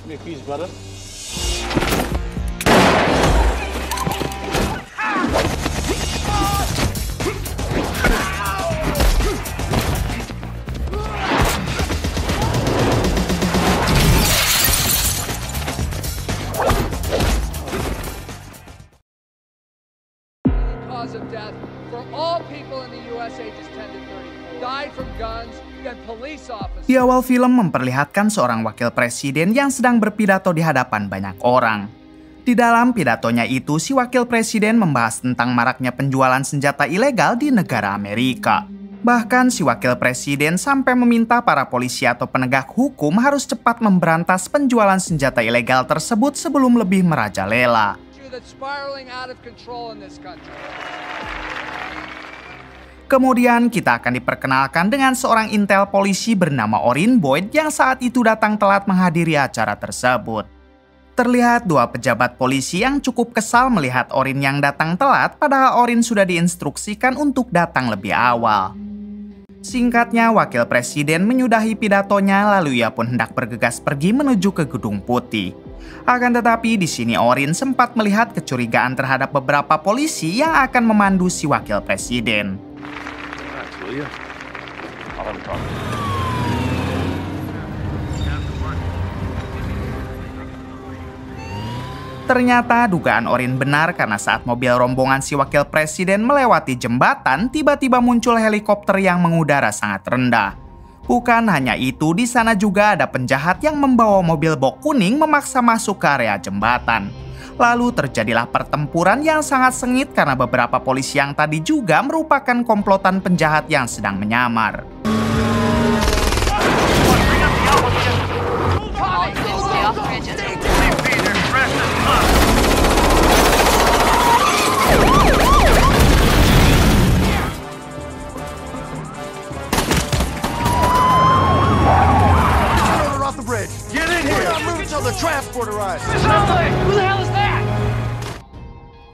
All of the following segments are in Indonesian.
Cause of death for all people in the US ages 10 to 34 died from guns and police officers. Di awal film memperlihatkan seorang wakil presiden yang sedang berpidato di hadapan banyak orang. Di dalam pidatonya itu, si wakil presiden membahas tentang maraknya penjualan senjata ilegal di negara Amerika. Bahkan si wakil presiden sampai meminta para polisi atau penegak hukum harus cepat memberantas penjualan senjata ilegal tersebut sebelum lebih merajalela. Kemudian kita akan diperkenalkan dengan seorang intel polisi bernama Orin Boyd yang saat itu datang telat menghadiri acara tersebut. Terlihat dua pejabat polisi yang cukup kesal melihat Orin yang datang telat, padahal Orin sudah diinstruksikan untuk datang lebih awal. Singkatnya, wakil presiden menyudahi pidatonya lalu ia pun hendak bergegas pergi menuju ke Gedung Putih. Akan tetapi di sini Orin sempat melihat kecurigaan terhadap beberapa polisi yang akan memandu si wakil presiden. Ternyata dugaan Orin benar karena saat mobil rombongan si wakil presiden melewati jembatan, tiba-tiba muncul helikopter yang mengudara sangat rendah. Bukan hanya itu, di sana juga ada penjahat yang membawa mobil box kuning memaksa masuk ke area jembatan. Lalu terjadilah pertempuran yang sangat sengit karena beberapa polisi yang tadi juga merupakan komplotan penjahat yang sedang menyamar.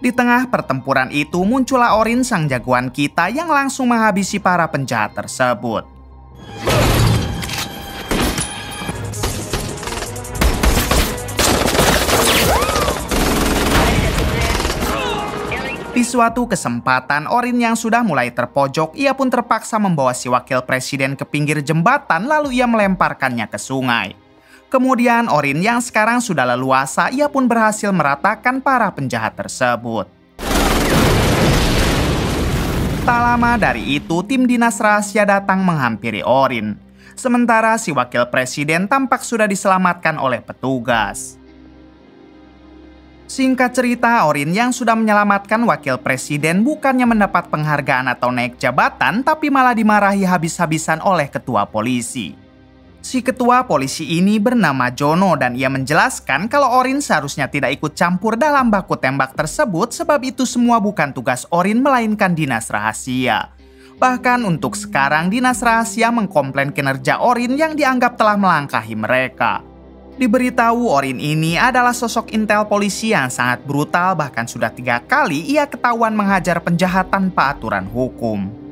Di tengah pertempuran itu muncullah Orin, sang jagoan kita, yang langsung menghabisi para penjahat tersebut. Di suatu kesempatan, Orin yang sudah mulai terpojok, ia pun terpaksa membawa si wakil presiden ke pinggir jembatan lalu ia melemparkannya ke sungai. Kemudian Orin yang sekarang sudah leluasa, ia pun berhasil meratakan para penjahat tersebut. Tak lama dari itu, tim dinas rahasia datang menghampiri Orin. Sementara si wakil presiden tampak sudah diselamatkan oleh petugas. Singkat cerita, Orin yang sudah menyelamatkan wakil presiden bukannya mendapat penghargaan atau naik jabatan, tapi malah dimarahi habis-habisan oleh ketua polisi. Si ketua polisi ini bernama Jono dan ia menjelaskan kalau Orin seharusnya tidak ikut campur dalam baku tembak tersebut sebab itu semua bukan tugas Orin melainkan dinas rahasia. Bahkan untuk sekarang dinas rahasia mengkomplain kinerja Orin yang dianggap telah melangkahi mereka. Diberitahu Orin ini adalah sosok intel polisi yang sangat brutal, bahkan sudah 3 kali ia ketahuan menghajar penjahat tanpa aturan hukum.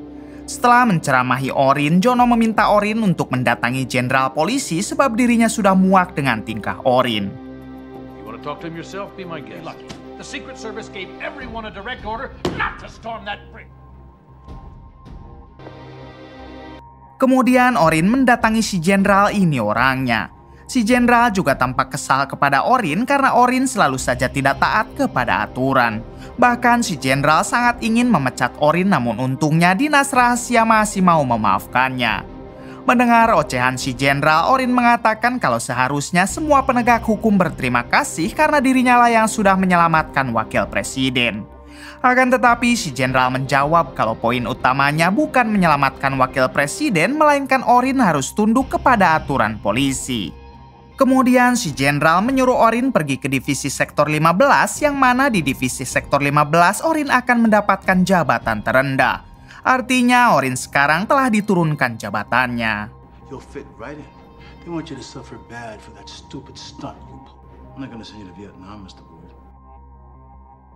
Setelah menceramahi Orin, Jono meminta Orin untuk mendatangi jenderal polisi sebab dirinya sudah muak dengan tingkah Orin. Kemudian Orin mendatangi si jenderal, ini orangnya. Si jenderal juga tampak kesal kepada Orin karena Orin selalu saja tidak taat kepada aturan. Bahkan si jenderal sangat ingin memecat Orin, namun untungnya dinas rahasia masih mau memaafkannya. Mendengar ocehan si jenderal, Orin mengatakan kalau seharusnya semua penegak hukum berterima kasih karena dirinya lah yang sudah menyelamatkan wakil presiden. Akan tetapi si jenderal menjawab kalau poin utamanya bukan menyelamatkan wakil presiden, melainkan Orin harus tunduk kepada aturan polisi. Kemudian si jenderal menyuruh Orin pergi ke divisi sektor 15, yang mana di divisi sektor 15 Orin akan mendapatkan jabatan terendah. Artinya Orin sekarang telah diturunkan jabatannya.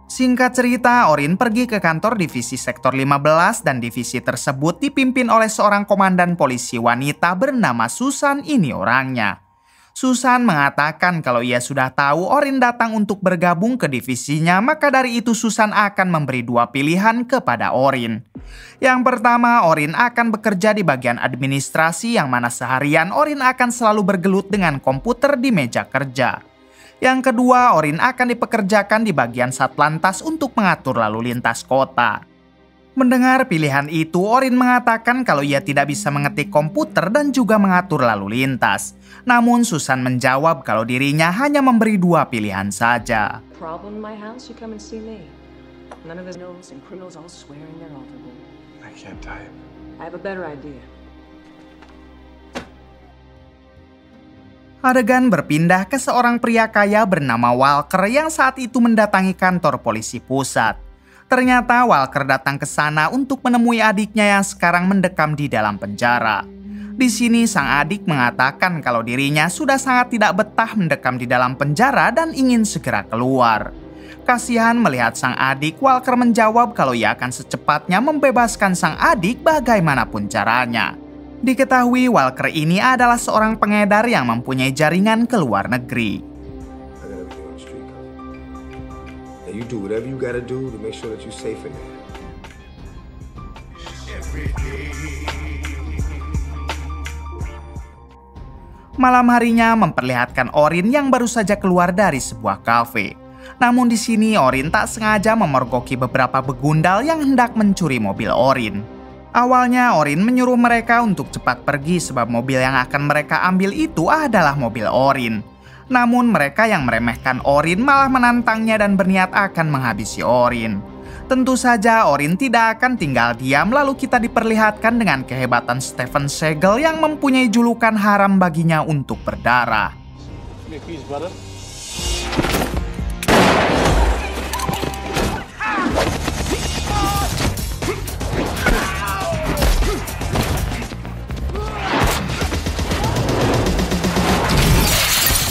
Singkat cerita, Orin pergi ke kantor divisi sektor 15 dan divisi tersebut dipimpin oleh seorang komandan polisi wanita bernama Susan, ini orangnya. Susan mengatakan kalau ia sudah tahu Orin datang untuk bergabung ke divisinya, maka dari itu Susan akan memberi dua pilihan kepada Orin. Yang pertama, Orin akan bekerja di bagian administrasi yang mana seharian Orin akan selalu bergelut dengan komputer di meja kerja. Yang kedua, Orin akan dipekerjakan di bagian Satlantas untuk mengatur lalu lintas kota. Mendengar pilihan itu, Orin mengatakan kalau ia tidak bisa mengetik komputer dan juga mengatur lalu lintas. Namun Susan menjawab kalau dirinya hanya memberi dua pilihan saja. Problem in my house, you come and see me. None of us knows and criminals all swearing they're alterable. I can't type. I have a better idea. Adegan berpindah ke seorang pria kaya bernama Walker yang saat itu mendatangi kantor polisi pusat. Ternyata Walker datang ke sana untuk menemui adiknya yang sekarang mendekam di dalam penjara. Di sini sang adik mengatakan kalau dirinya sudah sangat tidak betah mendekam di dalam penjara dan ingin segera keluar. Kasihan melihat sang adik, Walker menjawab kalau ia akan secepatnya membebaskan sang adik bagaimanapun caranya. Diketahui Walker ini adalah seorang pengedar yang mempunyai jaringan ke luar negeri. You do whatever you gotta do to make sure that you're safe in there. Malam harinya memperlihatkan Orin yang baru saja keluar dari sebuah kafe. Namun di sini Orin tak sengaja memergoki beberapa begundal yang hendak mencuri mobil Orin. Awalnya Orin menyuruh mereka untuk cepat pergi sebab mobil yang akan mereka ambil itu adalah mobil Orin. Namun mereka yang meremehkan Orin malah menantangnya dan berniat akan menghabisi Orin. Tentu saja Orin tidak akan tinggal diam, lalu kita diperlihatkan dengan kehebatan Steven Seagal yang mempunyai julukan haram baginya untuk berdarah.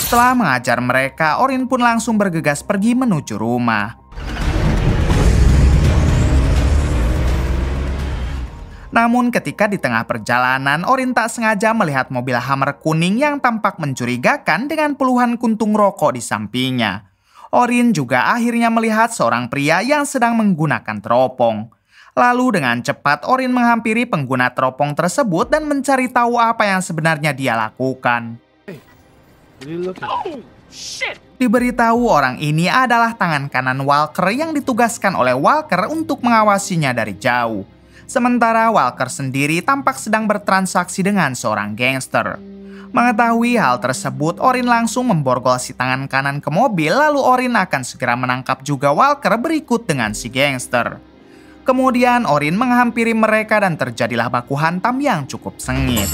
Setelah mengajar mereka, Orin pun langsung bergegas pergi menuju rumah. Namun ketika di tengah perjalanan, Orin tak sengaja melihat mobil Hummer kuning yang tampak mencurigakan dengan puluhan kuntung rokok di sampingnya. Orin juga akhirnya melihat seorang pria yang sedang menggunakan teropong. Lalu dengan cepat Orin menghampiri pengguna teropong tersebut dan mencari tahu apa yang sebenarnya dia lakukan. Diberitahu orang ini adalah tangan kanan Walker yang ditugaskan oleh Walker untuk mengawasinya dari jauh. Sementara Walker sendiri tampak sedang bertransaksi dengan seorang gangster. Mengetahui hal tersebut, Orin langsung memborgol si tangan kanan ke mobil, lalu Orin akan segera menangkap juga Walker berikut dengan si gangster. Kemudian Orin menghampiri mereka dan terjadilah baku hantam yang cukup sengit.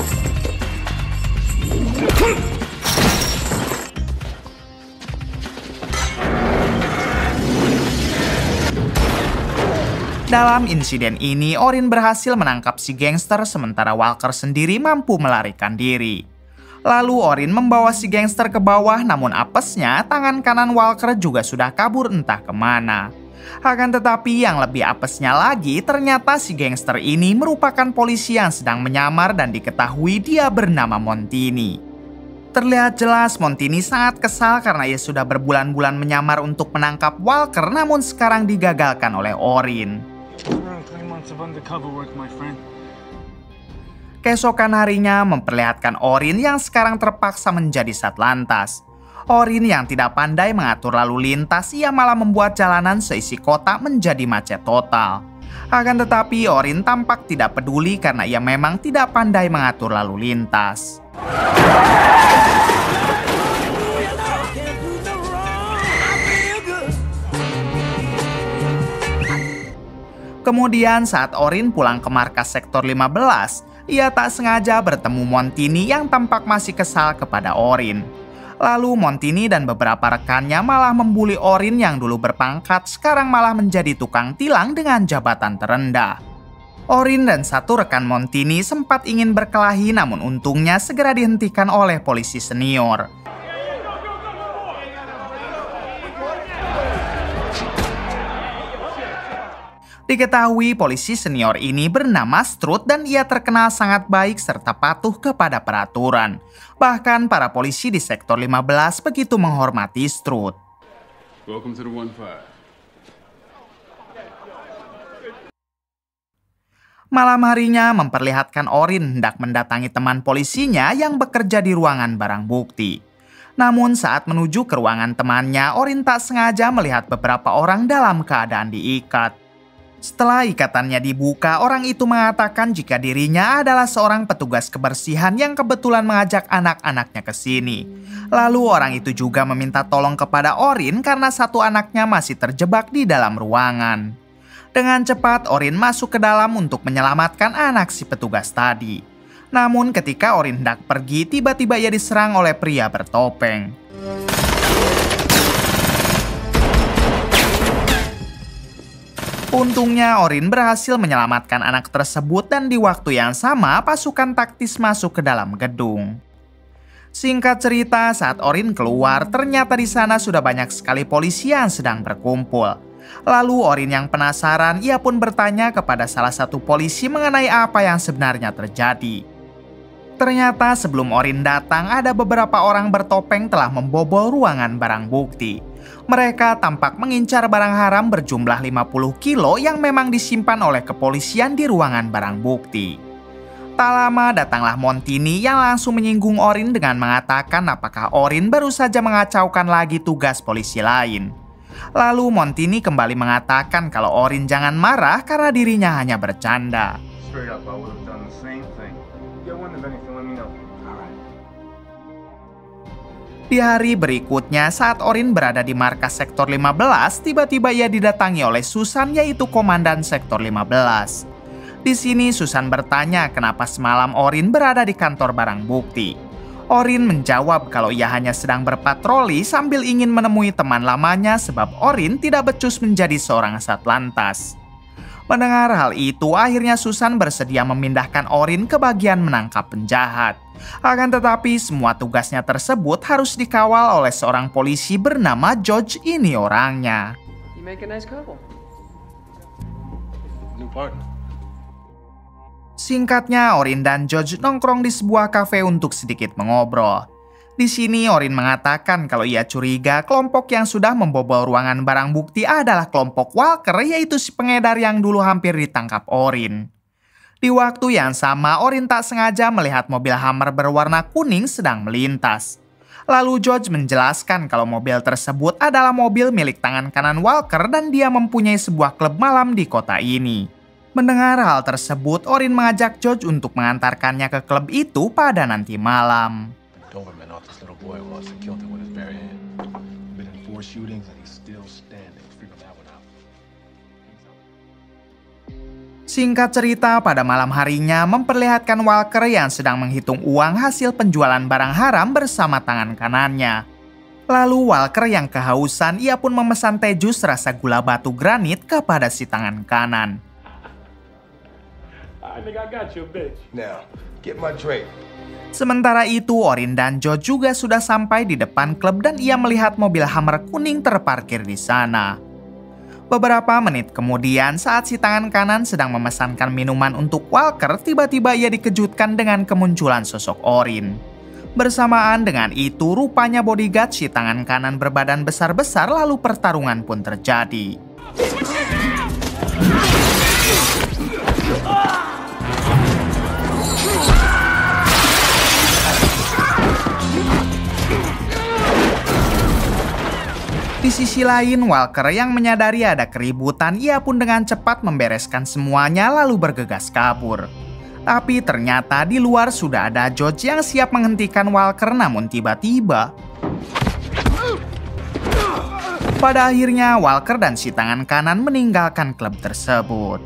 Dalam insiden ini, Orin berhasil menangkap si gangster sementara Walker sendiri mampu melarikan diri. Lalu Orin membawa si gangster ke bawah, namun apesnya tangan kanan Walker juga sudah kabur entah kemana. Akan tetapi yang lebih apesnya lagi, ternyata si gangster ini merupakan polisi yang sedang menyamar dan diketahui dia bernama Montini. Terlihat jelas Montini sangat kesal karena ia sudah berbulan-bulan menyamar untuk menangkap Walker, namun sekarang digagalkan oleh Orin. Keesokan harinya memperlihatkan Orin yang sekarang terpaksa menjadi Satlantas. Orin yang tidak pandai mengatur lalu lintas, ia malah membuat jalanan seisi kota menjadi macet total. Akan tetapi Orin tampak tidak peduli karena ia memang tidak pandai mengatur lalu lintas. Kemudian saat Orin pulang ke markas sektor 15, ia tak sengaja bertemu Montini yang tampak masih kesal kepada Orin. Lalu Montini dan beberapa rekannya malah membuli Orin yang dulu berpangkat sekarang malah menjadi tukang tilang dengan jabatan terendah. Orin dan satu rekan Montini sempat ingin berkelahi, namun untungnya segera dihentikan oleh polisi senior. Diketahui polisi senior ini bernama Strut dan ia terkenal sangat baik serta patuh kepada peraturan. Bahkan para polisi di Sektor 15 begitu menghormati Strut. Welcome to the 1-5. Malam harinya memperlihatkan Orin hendak mendatangi teman polisinya yang bekerja di ruangan barang bukti. Namun saat menuju ke ruangan temannya, Orin tak sengaja melihat beberapa orang dalam keadaan diikat. Setelah ikatannya dibuka, orang itu mengatakan jika dirinya adalah seorang petugas kebersihan yang kebetulan mengajak anak-anaknya ke sini. Lalu orang itu juga meminta tolong kepada Orin karena satu anaknya masih terjebak di dalam ruangan. Dengan cepat, Orin masuk ke dalam untuk menyelamatkan anak si petugas tadi. Namun ketika Orin hendak pergi, tiba-tiba ia diserang oleh pria bertopeng. Untungnya Orin berhasil menyelamatkan anak tersebut dan di waktu yang sama pasukan taktis masuk ke dalam gedung. Singkat cerita, saat Orin keluar, ternyata di sana sudah banyak sekali polisi yang sedang berkumpul. Lalu Orin yang penasaran, ia pun bertanya kepada salah satu polisi mengenai apa yang sebenarnya terjadi. Ternyata sebelum Orin datang, ada beberapa orang bertopeng telah membobol ruangan barang bukti. Mereka tampak mengincar barang haram berjumlah 50 kilo yang memang disimpan oleh kepolisian di ruangan barang bukti. Tak lama datanglah Montini yang langsung menyinggung Orin dengan mengatakan apakah Orin baru saja mengacaukan lagi tugas polisi lain. Lalu Montini kembali mengatakan kalau Orin jangan marah karena dirinya hanya bercanda. Di hari berikutnya, saat Orin berada di markas Sektor 15, tiba-tiba ia didatangi oleh Susan, yaitu komandan Sektor 15. Di sini Susan bertanya kenapa semalam Orin berada di kantor barang bukti. Orin menjawab kalau ia hanya sedang berpatroli sambil ingin menemui teman lamanya sebab Orin tidak becus menjadi seorang satlantas. Mendengar hal itu, akhirnya Susan bersedia memindahkan Orin ke bagian menangkap penjahat. Akan tetapi semua tugasnya tersebut harus dikawal oleh seorang polisi bernama George, ini orangnya. You make a nice couple. New partner. Singkatnya, Orin dan George nongkrong di sebuah kafe untuk sedikit mengobrol. Di sini Orin mengatakan kalau ia curiga kelompok yang sudah membobol ruangan barang bukti adalah kelompok Walker, yaitu si pengedar yang dulu hampir ditangkap Orin. Di waktu yang sama, Orin tak sengaja melihat mobil Hummer berwarna kuning sedang melintas. Lalu George menjelaskan kalau mobil tersebut adalah mobil milik tangan kanan Walker dan dia mempunyai sebuah klub malam di kota ini. Mendengar hal tersebut, Orin mengajak George untuk mengantarkannya ke klub itu pada nanti malam. Singkat cerita, pada malam harinya memperlihatkan Walker yang sedang menghitung uang hasil penjualan barang haram bersama tangan kanannya. Lalu Walker yang kehausan, ia pun memesan teh jus rasa gula batu granit kepada si tangan kanan. Now, get my drink. Sementara itu, Orin dan Joe juga sudah sampai di depan klub dan ia melihat mobil Hummer kuning terparkir di sana. Beberapa menit kemudian, saat si tangan kanan sedang memesankan minuman untuk Walker, tiba-tiba ia dikejutkan dengan kemunculan sosok Orin. Bersamaan dengan itu, rupanya bodyguard si tangan kanan berbadan besar-besar, lalu pertarungan pun terjadi. Di sisi lain, Walker yang menyadari ada keributan, ia pun dengan cepat membereskan semuanya lalu bergegas kabur. Tapi ternyata di luar sudah ada George yang siap menghentikan Walker, namun tiba-tiba pada akhirnya Walker dan si tangan kanan meninggalkan klub tersebut.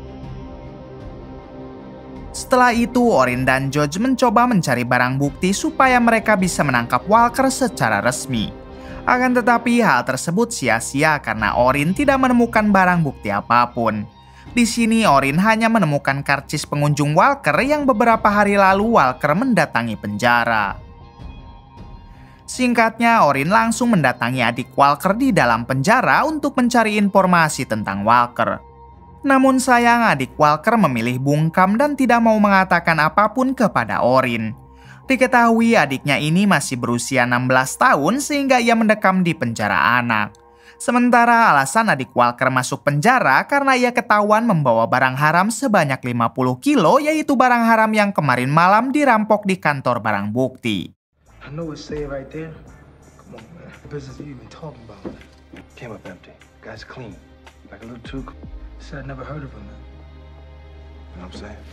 Setelah itu, Orin dan George mencoba mencari barang bukti supaya mereka bisa menangkap Walker secara resmi. Akan tetapi hal tersebut sia-sia karena Orin tidak menemukan barang bukti apapun. Di sini Orin hanya menemukan karcis pengunjung Walker yang beberapa hari lalu Walker mendatangi penjara. Singkatnya, Orin langsung mendatangi adik Walker di dalam penjara untuk mencari informasi tentang Walker. Namun sayang adik Walker memilih bungkam dan tidak mau mengatakan apapun kepada Orin. Diketahui adiknya ini masih berusia 16 tahun sehingga ia mendekam di penjara anak. Sementara alasan adik Walker masuk penjara karena ia ketahuan membawa barang haram sebanyak 50 kilo, yaitu barang haram yang kemarin malam dirampok di kantor barang bukti. I know it's safe right there. Come on, man. The business you even talking about. Came up empty. Guy's clean. Like a little too. Said I never heard of him, man. You know what I'm saying?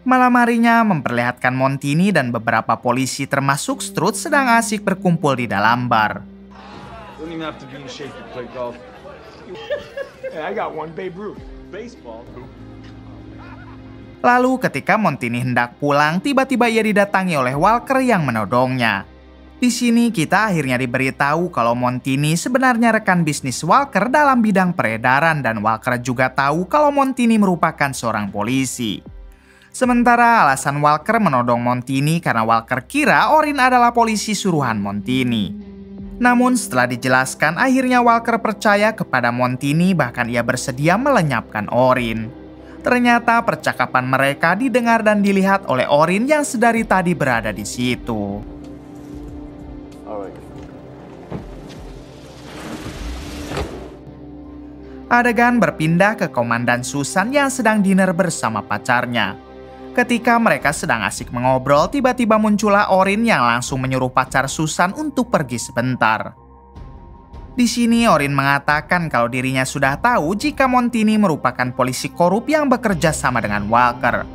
Malam harinya memperlihatkan Montini dan beberapa polisi termasuk Strut sedang asik berkumpul di dalam bar. Don't even have to be in shape to play golf. Hey, I got one Babe Ruth. Baseball. Lalu ketika Montini hendak pulang, tiba-tiba ia didatangi oleh Walker yang menodongnya. Di sini kita akhirnya diberitahu kalau Montini sebenarnya rekan bisnis Walker dalam bidang peredaran dan Walker juga tahu kalau Montini merupakan seorang polisi. Sementara alasan Walker menodong Montini karena Walker kira Orin adalah polisi suruhan Montini. Namun setelah dijelaskan, akhirnya Walker percaya kepada Montini, bahkan ia bersedia melenyapkan Orin. Ternyata percakapan mereka didengar dan dilihat oleh Orin yang sedari tadi berada di situ. Adegan berpindah ke Komandan Susan yang sedang dinner bersama pacarnya. Ketika mereka sedang asik mengobrol, tiba-tiba muncullah Orin yang langsung menyuruh pacar Susan untuk pergi sebentar. Di sini Orin mengatakan kalau dirinya sudah tahu jika Montini merupakan polisi korup yang bekerja sama dengan Walker.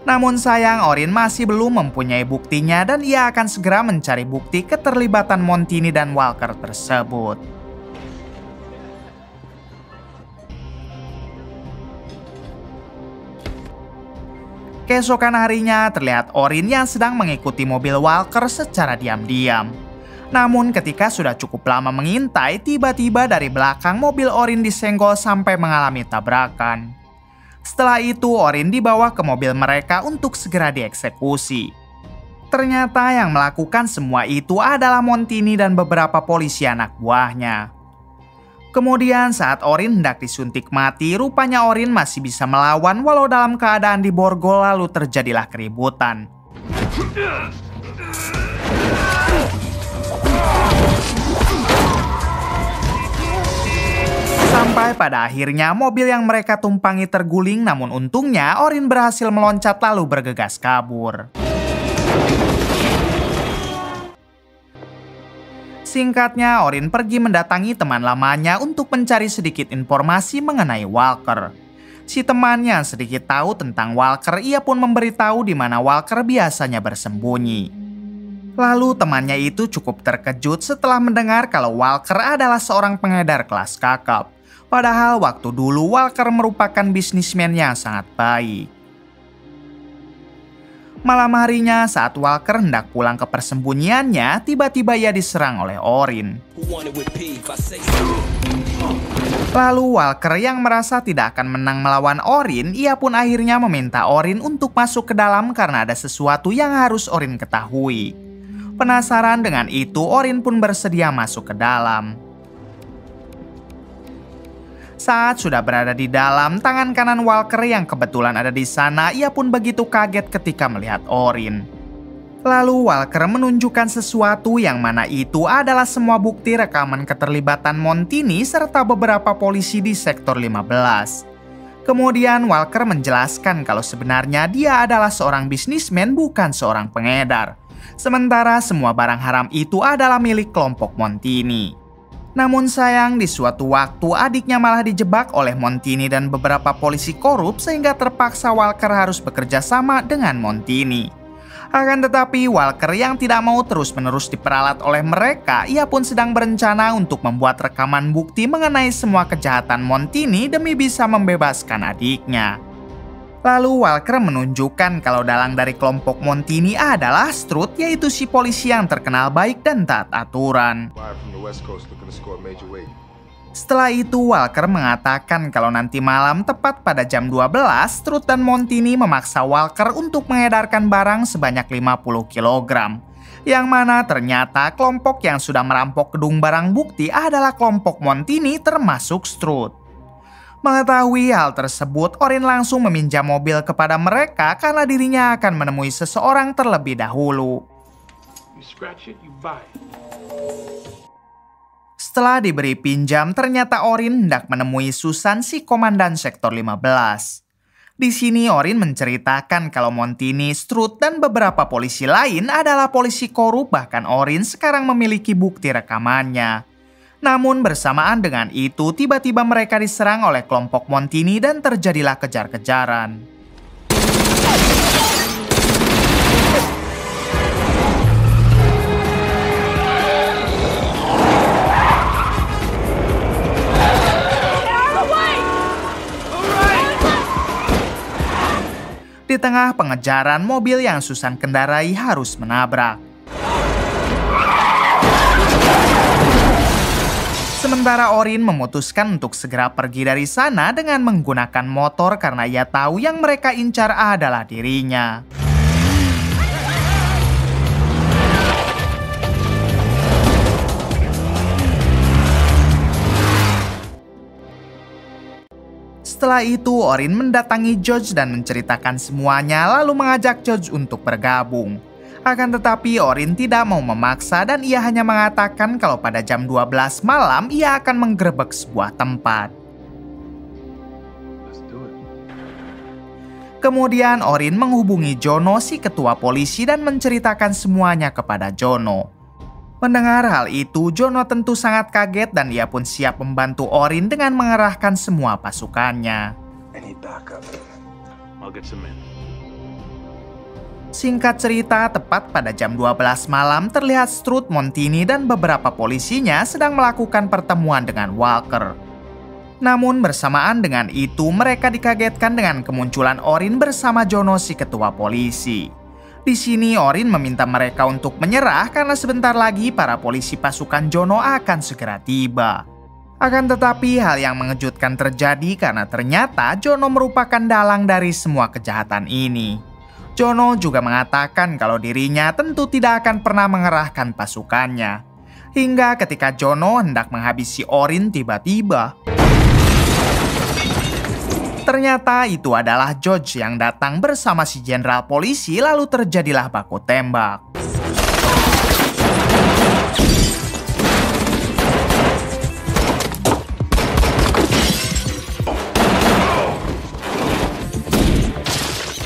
Namun sayang Orin masih belum mempunyai buktinya dan ia akan segera mencari bukti keterlibatan Montini dan Walker tersebut. Keesokan harinya terlihat Orin yang sedang mengikuti mobil Walker secara diam-diam. Namun ketika sudah cukup lama mengintai, tiba-tiba dari belakang mobil Orin disenggol sampai mengalami tabrakan. Setelah itu Orin dibawa ke mobil mereka untuk segera dieksekusi. Ternyata yang melakukan semua itu adalah Montini dan beberapa polisi anak buahnya. Kemudian saat Orin hendak disuntik mati, rupanya Orin masih bisa melawan walau dalam keadaan diborgol, lalu terjadilah keributan. Sampai pada akhirnya mobil yang mereka tumpangi terguling, namun untungnya Orin berhasil meloncat lalu bergegas kabur. Singkatnya, Orin pergi mendatangi teman lamanya untuk mencari sedikit informasi mengenai Walker. Si teman yang sedikit tahu tentang Walker, ia pun memberitahu di mana Walker biasanya bersembunyi. Lalu temannya itu cukup terkejut setelah mendengar kalau Walker adalah seorang pengedar kelas kakap. Padahal waktu dulu Walker merupakan bisnismen yang sangat baik. Malam harinya saat Walker hendak pulang ke persembunyiannya, tiba-tiba ia diserang oleh Orin. Lalu Walker yang merasa tidak akan menang melawan Orin, ia pun akhirnya meminta Orin untuk masuk ke dalam karena ada sesuatu yang harus Orin ketahui. Penasaran dengan itu, Orin pun bersedia masuk ke dalam. Saat sudah berada di dalam, tangan kanan Walker yang kebetulan ada di sana, ia pun begitu kaget ketika melihat Orin. Lalu Walker menunjukkan sesuatu yang mana itu adalah semua bukti rekaman keterlibatan Montini serta beberapa polisi di sektor 15. Kemudian Walker menjelaskan kalau sebenarnya dia adalah seorang bisnismen, bukan seorang pengedar. Sementara semua barang haram itu adalah milik kelompok Montini. Namun sayang di suatu waktu adiknya malah dijebak oleh Montini dan beberapa polisi korup sehingga terpaksa Walker harus bekerja sama dengan Montini. Akan tetapi Walker yang tidak mau terus-menerus diperalat oleh mereka, ia pun sedang berencana untuk membuat rekaman bukti mengenai semua kejahatan Montini demi bisa membebaskan adiknya. Lalu Walker menunjukkan kalau dalang dari kelompok Montini adalah Strut, yaitu si polisi yang terkenal baik dan taat aturan. Setelah itu Walker mengatakan kalau nanti malam tepat pada jam 12, Strut dan Montini memaksa Walker untuk mengedarkan barang sebanyak 50 kg. Yang mana ternyata kelompok yang sudah merampok gedung barang bukti adalah kelompok Montini termasuk Strut. Mengetahui hal tersebut, Orin langsung meminjam mobil kepada mereka karena dirinya akan menemui seseorang terlebih dahulu. Setelah diberi pinjam, ternyata Orin hendak menemui Susan, si komandan sektor 15. Di sini Orin menceritakan kalau Montini, Strut, dan beberapa polisi lain adalah polisi korup, bahkan Orin sekarang memiliki bukti rekamannya. Namun bersamaan dengan itu, tiba-tiba mereka diserang oleh kelompok Montini dan terjadilah kejar-kejaran. Di tengah pengejaran, mobil yang Susan kendarai harus menabrak. Sementara Orin memutuskan untuk segera pergi dari sana dengan menggunakan motor karena ia tahu yang mereka incar adalah dirinya. Setelah itu, Orin mendatangi George dan menceritakan semuanya, lalu mengajak George untuk bergabung. Akan tetapi, Orin tidak mau memaksa dan ia hanya mengatakan kalau pada jam 12 malam ia akan menggerebek sebuah tempat. Kemudian Orin menghubungi Jono, si ketua polisi, dan menceritakan semuanya kepada Jono. Mendengar hal itu, Jono tentu sangat kaget dan ia pun siap membantu Orin dengan mengerahkan semua pasukannya. Singkat cerita, tepat pada jam 12 malam terlihat Strut, Montini, dan beberapa polisinya sedang melakukan pertemuan dengan Walker. Namun bersamaan dengan itu, mereka dikagetkan dengan kemunculan Orin bersama Jono, si ketua polisi. Di sini Orin meminta mereka untuk menyerah karena sebentar lagi para polisi pasukan Jono akan segera tiba. Akan tetapi hal yang mengejutkan terjadi karena ternyata Jono merupakan dalang dari semua kejahatan ini. Jono juga mengatakan kalau dirinya tentu tidak akan pernah mengerahkan pasukannya. Hingga ketika Jono hendak menghabisi Orin tiba-tiba, ternyata itu adalah George yang datang bersama si jenderal polisi, lalu terjadilah baku tembak.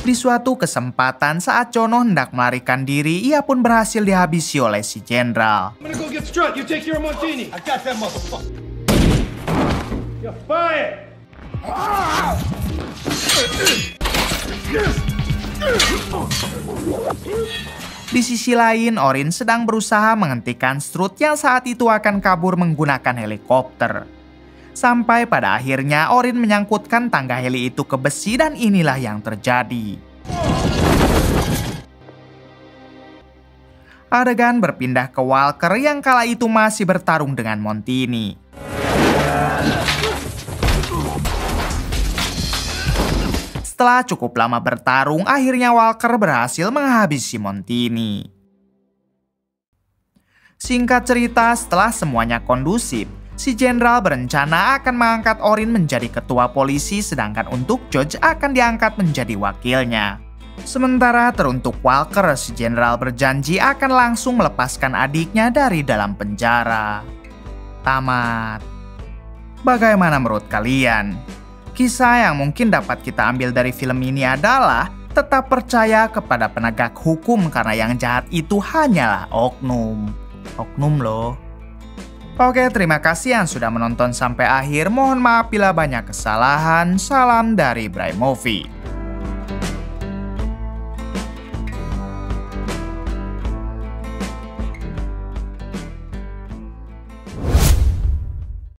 Di suatu kesempatan saat Jono hendak melarikan diri, ia pun berhasil dihabisi oleh si jenderal. Di sisi lain, Orin sedang berusaha menghentikan Strut yang saat itu akan kabur menggunakan helikopter. Sampai pada akhirnya Orin menyangkutkan tangga heli itu ke besi dan inilah yang terjadi. Adegan berpindah ke Walker yang kala itu masih bertarung dengan Montini. Setelah cukup lama bertarung, akhirnya Walker berhasil menghabisi Montini. Singkat cerita, setelah semuanya kondusif, si jenderal berencana akan mengangkat Orin menjadi ketua polisi, sedangkan untuk George akan diangkat menjadi wakilnya. Sementara teruntuk Walker, si jenderal berjanji akan langsung melepaskan adiknya dari dalam penjara. Tamat. Bagaimana menurut kalian? Kisah yang mungkin dapat kita ambil dari film ini adalah tetap percaya kepada penegak hukum karena yang jahat itu hanyalah oknum. Oknum loh. Oke, terima kasih yang sudah menonton sampai akhir. Mohon maaf bila banyak kesalahan. Salam dari Bray Movie.